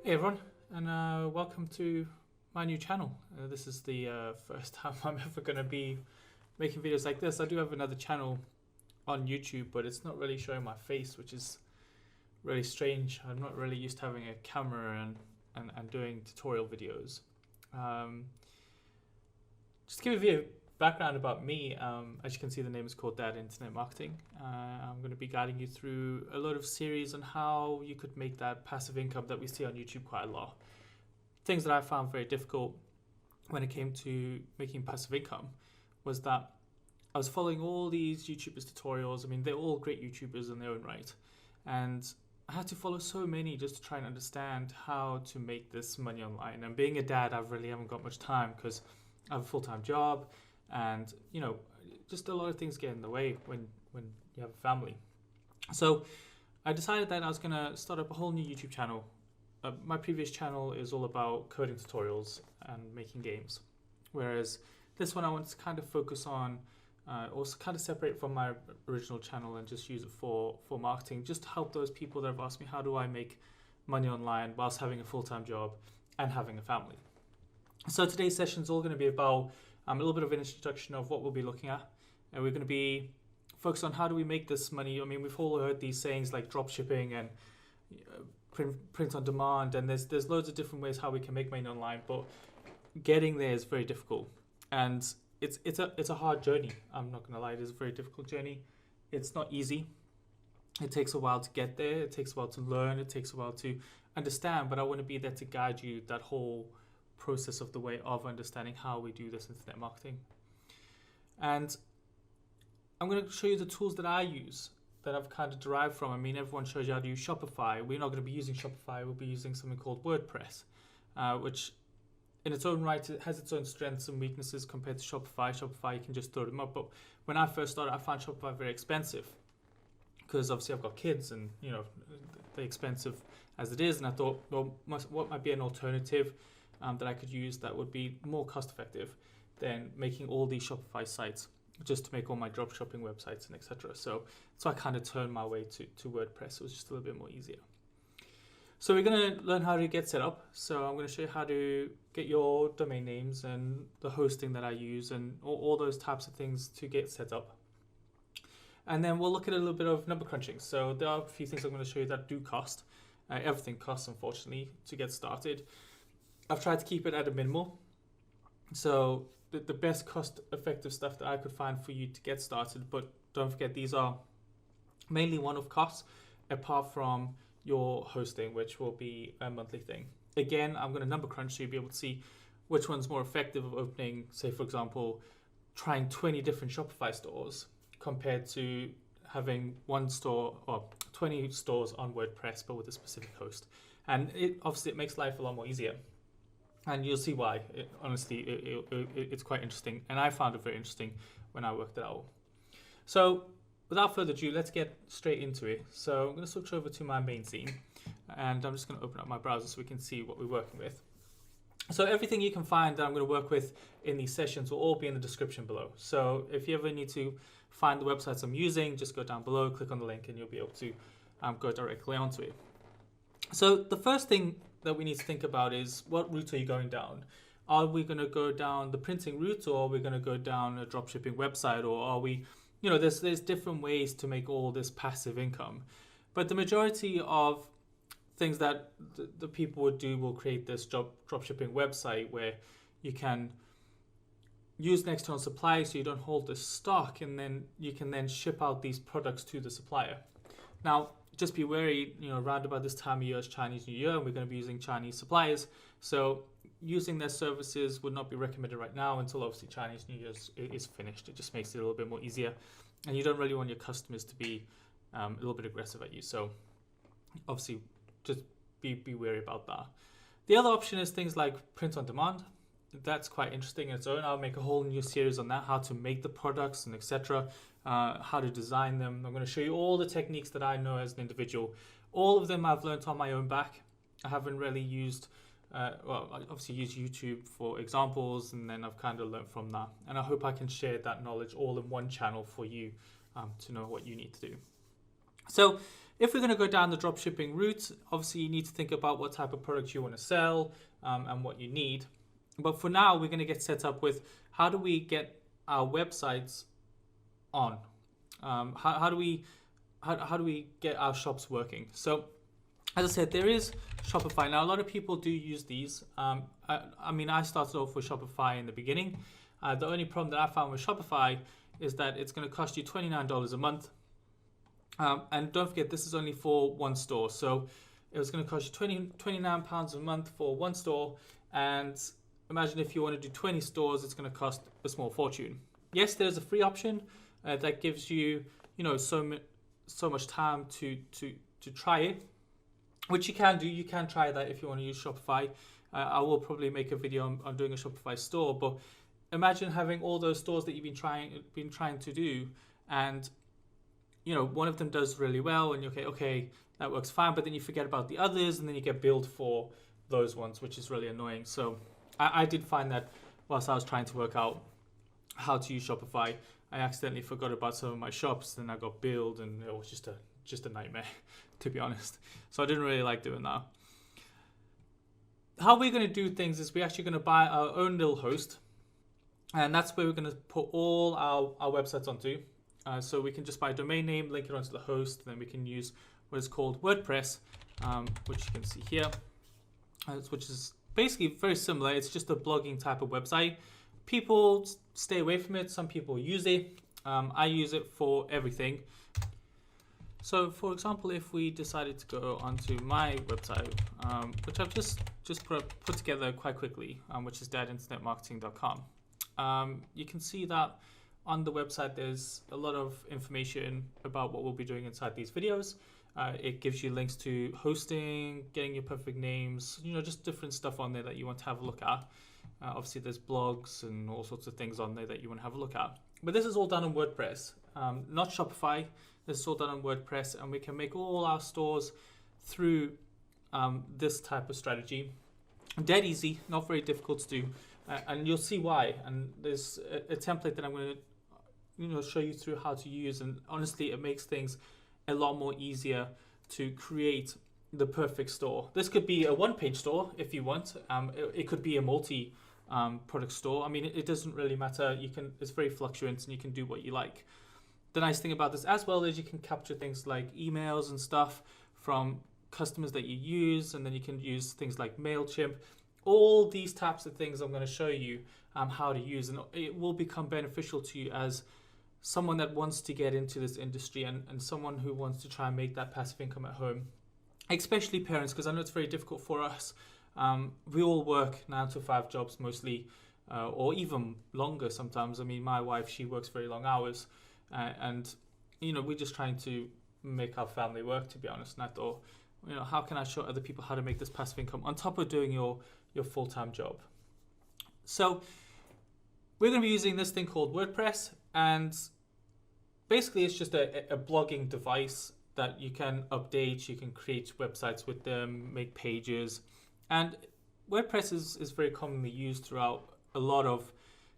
Hey everyone, and welcome to my new channel. This is the first time I'm ever going to be making videos like this. I do have another channel on YouTube, but it's not really showing my face, which is really strange. I'm not really used to having a camera and doing tutorial videos. Um, just to give you a background about me, as you can see, the name is called Dad Internet Marketing. I'm going to be guiding you through a lot of series on how you could make that passive income that we see on YouTube quite a lot. Things that I found very difficult when it came to making passive income was that I was following all these YouTubers tutorials. I mean, they're all great YouTubers in their own right. And I had to follow so many just to try and understand how to make this money online. And being a dad, I really haven't got much time because I have a full-time job and, just a lot of things get in the way when you have a family. So I decided that I was going to start up a whole new YouTube channel. My previous channel is all about coding tutorials and making games, whereas this one I want to kind of focus on, also kind of separate from my original channel and just use it for marketing, just to help those people that have asked me how do I make money online whilst having a full-time job and having a family. So today's session is all going to be about a little bit of an introduction of what we'll be looking at, and we're going to be focused on how do we make this money. I mean, we've all heard these sayings like drop shipping and print on demand, and there's loads of different ways how we can make money online, but getting there is very difficult, and it's a hard journey. I'm not gonna lie, it is a very difficult journey. It's not easy. It takes a while to get there. It takes a while to learn. It takes a while to understand. But I want to be there to guide you that whole process of the way of understanding how we do this internet marketing. And I'm going to show you the tools that I use that I've kind of derived from. I mean, everyone shows you how to use Shopify. We're not going to be using Shopify. We'll be using something called WordPress, which in its own right, it has its own strengths and weaknesses compared to Shopify. Shopify, you can just throw them up. But when I first started, I found Shopify very expensive because obviously I've got kids and, they're expensive as it is. And I thought, well, what might be an alternative that I could use that would be more cost effective than making all these Shopify sites just to make all my drop shopping websites and etc. So I kind of turned my way to WordPress. It was just a little bit more easier. So we're going to learn how to get set up. So I'm going to show you how to get your domain names and the hosting that I use and all those types of things to get set up. And then we'll look at a little bit of number crunching. So there are a few things I'm going to show you that do cost. Everything costs, unfortunately, to get started. I've tried to keep it at a minimal. So the best cost-effective stuff that I could find for you to get started, but don't forget these are mainly one-off costs, apart from your hosting, which will be a monthly thing. Again, I'm going to number crunch so you'll be able to see which one's more effective of opening, say for example, trying 20 different Shopify stores compared to having one store or 20 stores on WordPress, but with a specific host. And obviously it makes life a lot more easier. And you'll see why. It's quite interesting. And I found it very interesting when I worked it out. So without further ado, let's get straight into it. So I'm going to switch over to my main scene. And I'm just going to open up my browser so we can see what we're working with. So everything you can find that I'm going to work with in these sessions will all be in the description below. So if you ever need to find the websites I'm using, just go down below, click on the link, and you'll be able to go directly onto it. So the first thing that we need to think about is what route are you going down? Are we going to go down the printing route, or are we going to go down a dropshipping website, or are we, there's different ways to make all this passive income. But the majority of things that the people would do will create this dropshipping website where you can use an external supplier so you don't hold the stock, and then you can then ship out these products to the supplier. Now, just be wary, around about this time of year is Chinese New Year, and we're going to be using Chinese suppliers. So using their services would not be recommended right now until obviously Chinese New Year is finished. It just makes it a little bit more easier. And you don't really want your customers to be a little bit aggressive at you. So obviously just be wary about that. The other option is things like print on demand. That's quite interesting in its own. I'll make a whole new series on that, how to make the products and etc. How to design them. I'm going to show you all the techniques that I know as an individual. All of them I've learned on my own back. I haven't really used, I obviously use YouTube for examples, and then I've kind of learned from that. And I hope I can share that knowledge all in one channel for you to know what you need to do. So If we're going to go down the dropshipping route, obviously you need to think about what type of products you want to sell and what you need. But for now, we're going to get set up with how do we get our websites on? How do we get our shops working? So, as I said, there is Shopify. Now, a lot of people do use these. I mean, I started off with Shopify in the beginning. The only problem that I found with Shopify is that it's going to cost you $29 a month. And don't forget, this is only for one store. So it was going to cost you £29 a month for one store. And imagine if you want to do 20 stores, it's going to cost a small fortune. Yes, there's a free option that gives you, so much time to try it, which you can do. You can try that if you want to use Shopify. I will probably make a video on doing a Shopify store, but imagine having all those stores that you've been trying to do, and one of them does really well, and you're okay, that works fine, but then you forget about the others, and then you get billed for those ones, which is really annoying. So I did find that whilst I was trying to work out how to use Shopify, I accidentally forgot about some of my shops, then I got billed, and it was just a nightmare, to be honest. So I didn't really like doing that. How we're going to do things is we're actually going to buy our own little host, and that's where we're going to put all our websites onto. So we can just buy a domain name, link it onto the host, then we can use what is called WordPress, which you can see here, which is basically very similar. It's just a blogging type of website. People stay away from it. Some people use it. I use it for everything. So for example, if we decided to go onto my website, which I've just put together quite quickly, which is dadinternetmarketing.com, you can see that on the website there's a lot of information about what we'll be doing inside these videos. It gives you links to hosting, getting your perfect names, just different stuff on there that you want to have a look at. Obviously there's blogs and all sorts of things on there that you want to have a look at. But this is all done on WordPress, not Shopify. This is all done on WordPress, and we can make all our stores through this type of strategy. Dead easy, not very difficult to do, and you'll see why. And there's a template that I'm going to show you through how to use, and honestly it makes things a lot more easier to create the perfect store. This could be a one-page store if you want. It could be a multi product store. I mean, it doesn't really matter. It's very fluctuant, and you can do what you like. The nice thing about this as well is you can capture things like emails and stuff from customers that you use, and then you can use things like MailChimp. All these types of things I'm going to show you how to use, and it will become beneficial to you as someone that wants to get into this industry and someone who wants to try and make that passive income at home, especially parents, because I know it's very difficult for us. We all work 9 to 5 jobs mostly, or even longer sometimes. I mean, my wife, she works very long hours. And we're just trying to make our family work, to be honest. And I thought, how can I show other people how to make this passive income on top of doing your full-time job? So we're going to be using this thing called WordPress, and basically it's just a blogging device that you can update. You can create websites with them, make pages, and WordPress is very commonly used throughout a lot of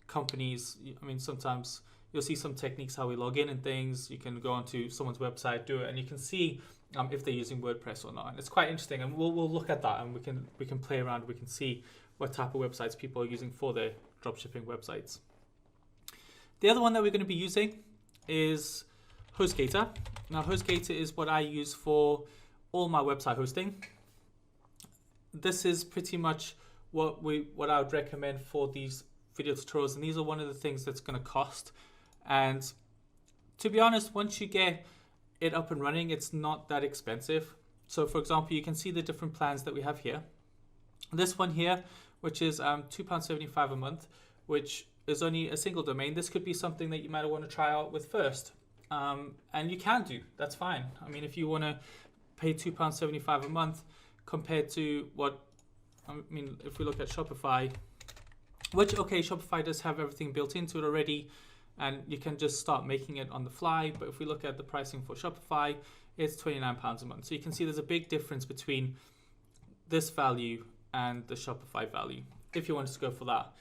companies. I mean, sometimes you'll see some techniques how we log in and things. You can go onto someone's website, do it, and you can see if they're using WordPress or not. And it's quite interesting, and we'll look at that, and we can play around. We can see what type of websites people are using for their dropshipping websites. The other one that we're going to be using is HostGator. Now, HostGator is what I use for all my website hosting. This is pretty much what I would recommend for these video tutorials, and these are one of the things that's going to cost. And to be honest, once you get it up and running, it's not that expensive. So for example, you can see the different plans that we have here. This one here, which is £2.75 a month, which is only a single domain. This could be something that you might want to try out with first. And you can do, that's fine. I mean, if you want to pay £2.75 a month compared to if we look at Shopify, which, okay, Shopify does have everything built into it already, and you can just start making it on the fly. But if we look at the pricing for Shopify, it's £29 a month. So you can see there's a big difference between this value and the Shopify value, if you wanted to go for that.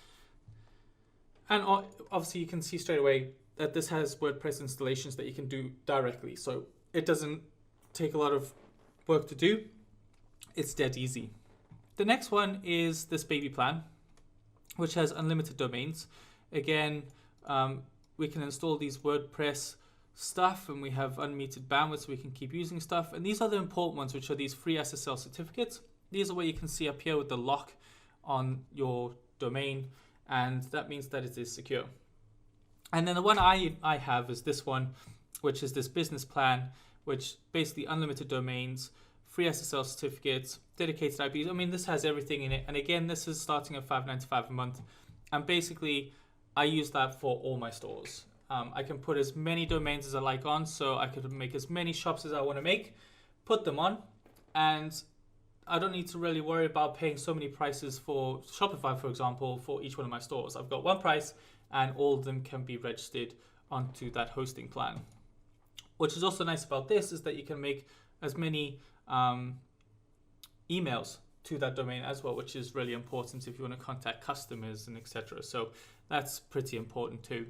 And obviously you can see straight away that this has WordPress installations that you can do directly. So it doesn't take a lot of work to do. It's dead easy. The next one is this baby plan, which has unlimited domains. Again, we can install these WordPress stuff, and we have unmetered bandwidth, so we can keep using stuff. And these are the important ones, which are these free SSL certificates. These are what you can see up here with the lock on your domain, and that means that it is secure. And then the one I have is this one, which is this business plan, which basically unlimited domains, free SSL certificates, dedicated IPs. I mean, this has everything in it. And again, this is starting at $5.95 a month. And basically, I use that for all my stores. I can put as many domains as I like on, so I could make as many shops as I want to make, put them on, and I don't need to really worry about paying so many prices for Shopify, for example, for each one of my stores. I've got one price, and all of them can be registered onto that hosting plan. Which is also nice about this is that you can make as many emails to that domain as well, which is really important if you want to contact customers and etc. So that's pretty important too.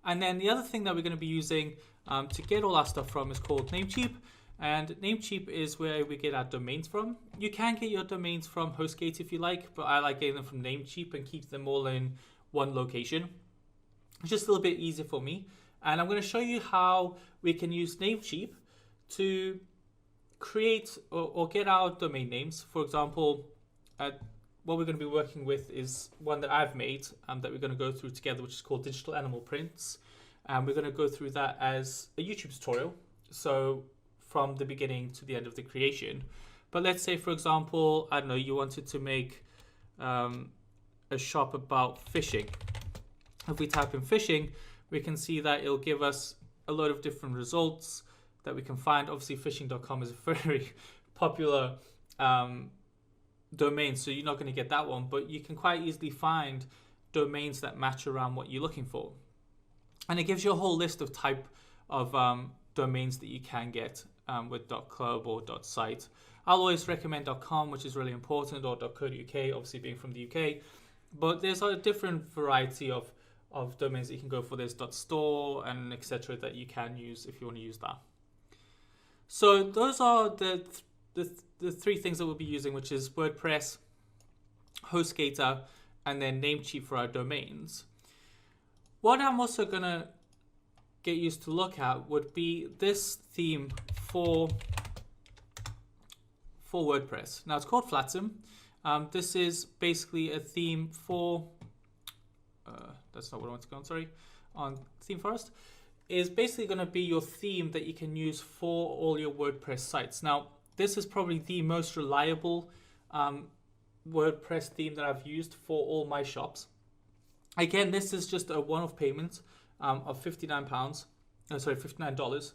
And then the other thing that we're going to be using to get all our stuff from is called Namecheap. And Namecheap is where we get our domains from. You can get your domains from HostGator if you like, but I like getting them from Namecheap and keep them all in one location. It's just a little bit easier for me. And I'm going to show you how we can use Namecheap to create or get our domain names. For example, what we're going to be working with is one that I've made that we're going to go through together, which is called Digital Animal Prints. And we're going to go through that as a YouTube tutorial. So from the beginning to the end of the creation. But let's say, for example, I don't know, you wanted to make a shop about fishing. If we type in fishing, we can see that it'll give us a lot of different results that we can find. Obviously, fishing.com is a very popular domain, so you're not going to get that one, but you can quite easily find domains that match around what you're looking for. And it gives you a whole list of type of domains that you can get with .club or .site. I'll always recommend .com, which is really important, or .co.uk, obviously being from the UK. But there's a different variety of domains that you can go for. There's .store and etc. that you can use if you want to use that. So those are the three things that we'll be using, which is WordPress, HostGator, and then Namecheap for our domains. What I'm also going to get used to look at would be this theme for WordPress. Now it's called Flotsam. This is basically a theme for, that's not what I want to go on, sorry, on ThemeForest, is basically going to be your theme that you can use for all your WordPress sites. Now, this is probably the most reliable WordPress theme that I've used for all my shops. Again, this is just a one-off payment of $59.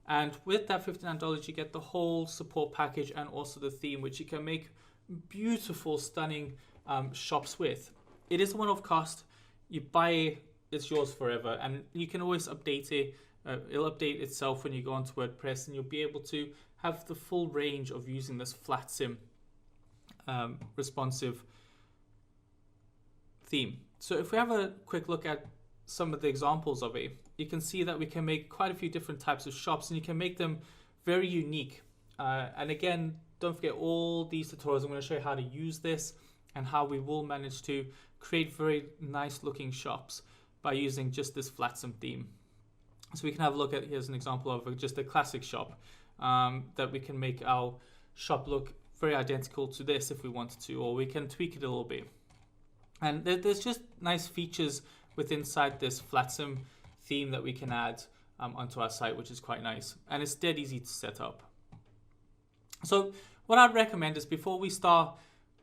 And with that $59, you get the whole support package and also the theme, which you can make beautiful, stunning shops with. It is a one-off cost. You buy it, it's yours forever, and you can always update it. It'll update itself when you go onto WordPress, and you'll be able to have the full range of using this Flotsam responsive theme. So if we have a quick look at some of the examples of it, you can see that we can make quite a few different types of shops, and you can make them very unique. And again, don't forget all these tutorials. I'm going to show you how to use this and how we will manage to create very nice looking shops by using just this Flotsam theme. So we can have a look at, here's an example of just a classic shop that we can make our shop look very identical to this if we wanted to, or we can tweak it a little bit. And there's just nice features inside this Flotsam theme that we can add onto our site, which is quite nice. And it's dead easy to set up. So what I'd recommend is, before we start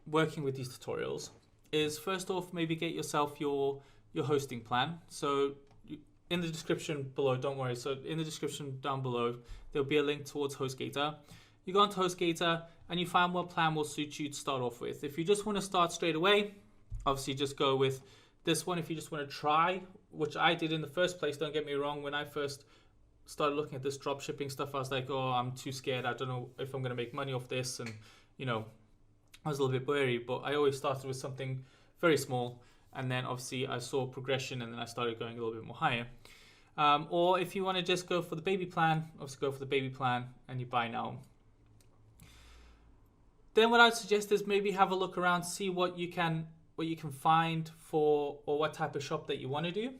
working with these tutorials, is first off, maybe get yourself your hosting plan. So in the description below, don't worry. So in the description down below, there'll be a link towards HostGator. You go onto HostGator and you find what plan will suit you to start off with. If you just want to start straight away, obviously just go with this one. If you just want to try, which I did in the first place, don't get me wrong, when I first started looking at this drop shipping stuff, I was like, oh, I'm too scared. I don't know if I'm going to make money off this. And, you know, I was a little bit wary, but I always started with something very small. And then obviously I saw progression, and then I started going a little bit more higher. Or if you want to just go for the baby plan, obviously go for the baby plan and you buy now. Then what I'd suggest is maybe have a look around, see what you can find for, or what type of shop that you want to do.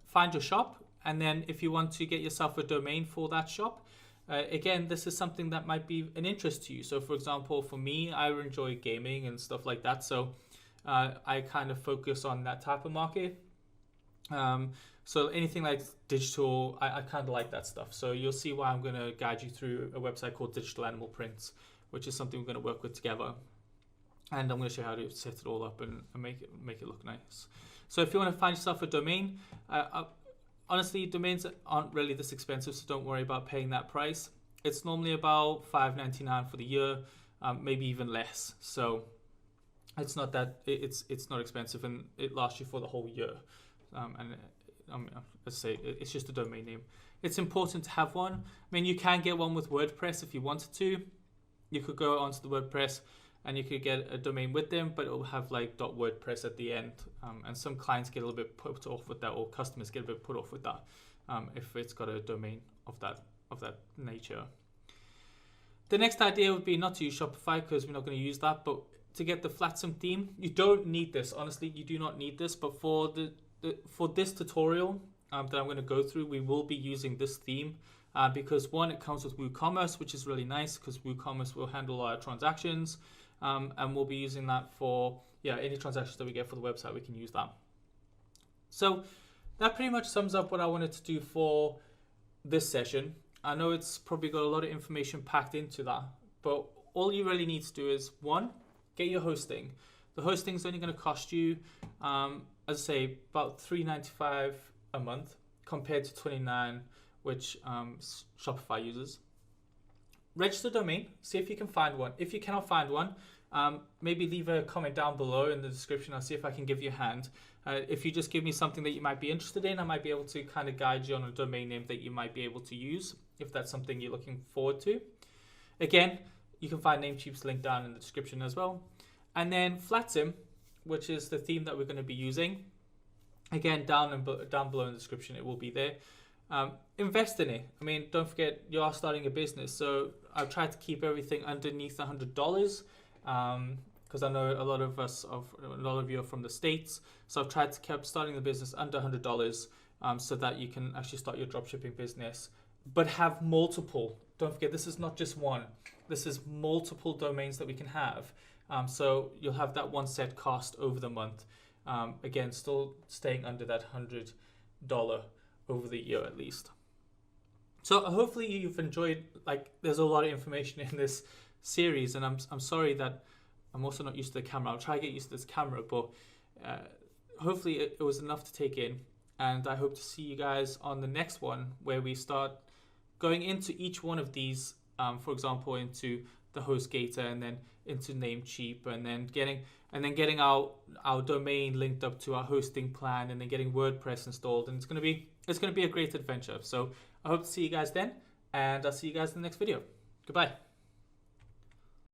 Find your shop, and then if you want to get yourself a domain for that shop, again, this is something that might be an interest to you. So for example, for me, I enjoy gaming and stuff like that. So I kind of focus on that type of market. So anything like digital, I kind of like that stuff. So you'll see why I'm going to guide you through a website called Digital Animal Prints, which is something we're going to work with together. And I'm going to show you how to set it all up and make it look nice. So if you want to find yourself a domain, honestly, domains aren't really this expensive, so don't worry about paying that price. It's normally about $5.99 for the year, maybe even less. So it's not that it's not expensive, and it lasts you for the whole year. Let's say it's just a domain name. It's important to have one. I mean, you can get one with WordPress if you wanted to. You could go onto the WordPress and you could get a domain with them, but it will have like .wordpress at the end. And some clients get a little bit put off with that, or customers get a bit put off with that if it's got a domain of that nature. The next idea would be not to use Shopify, because we're not going to use that, but to get the Flatsum theme. You don't need this, honestly. You do not need this, but for this tutorial that I'm going to go through, we will be using this theme because one, it comes with WooCommerce, which is really nice because WooCommerce will handle our transactions, and we'll be using that for any transactions that we get for the website. We can use that. So that pretty much sums up what I wanted to do for this session. I know it's probably got a lot of information packed into that, but all you really need to do is, one, get your hosting. The hosting is only going to cost you, as I say, about $3.95 a month compared to $29, which Shopify uses. Register a domain, see if you can find one. If you cannot find one, maybe leave a comment down below in the description. I'll see if I can give you a hand. If you just give me something that you might be interested in, I might be able to kind of guide you on a domain name that you might be able to use if that's something you're looking forward to. Again, you can find Namecheap's link down in the description as well. And then Flatsum, which is the theme that we're going to be using. Again, down below in the description, it will be there. Invest in it. I mean, don't forget, you are starting a business. So I've tried to keep everything underneath $100 because I know a lot of you are from the States. So I've tried to keep starting the business under $100 so that you can actually start your dropshipping business, but have multiple. Don't forget, this is not just one. This is multiple domains that we can have. So you'll have that one set cost over the month. Again, still staying under that $100 over the year at least. So hopefully you've enjoyed, there's a lot of information in this series, and I'm sorry that I'm also not used to the camera. I'll try to get used to this camera, but hopefully it was enough to take in, and I hope to see you guys on the next one where we start going into each one of these, for example, into the HostGator, and then into Namecheap, and then getting our domain linked up to our hosting plan, and then getting WordPress installed, and it's gonna be a great adventure. So I hope to see you guys then, and I'll see you guys in the next video. Goodbye.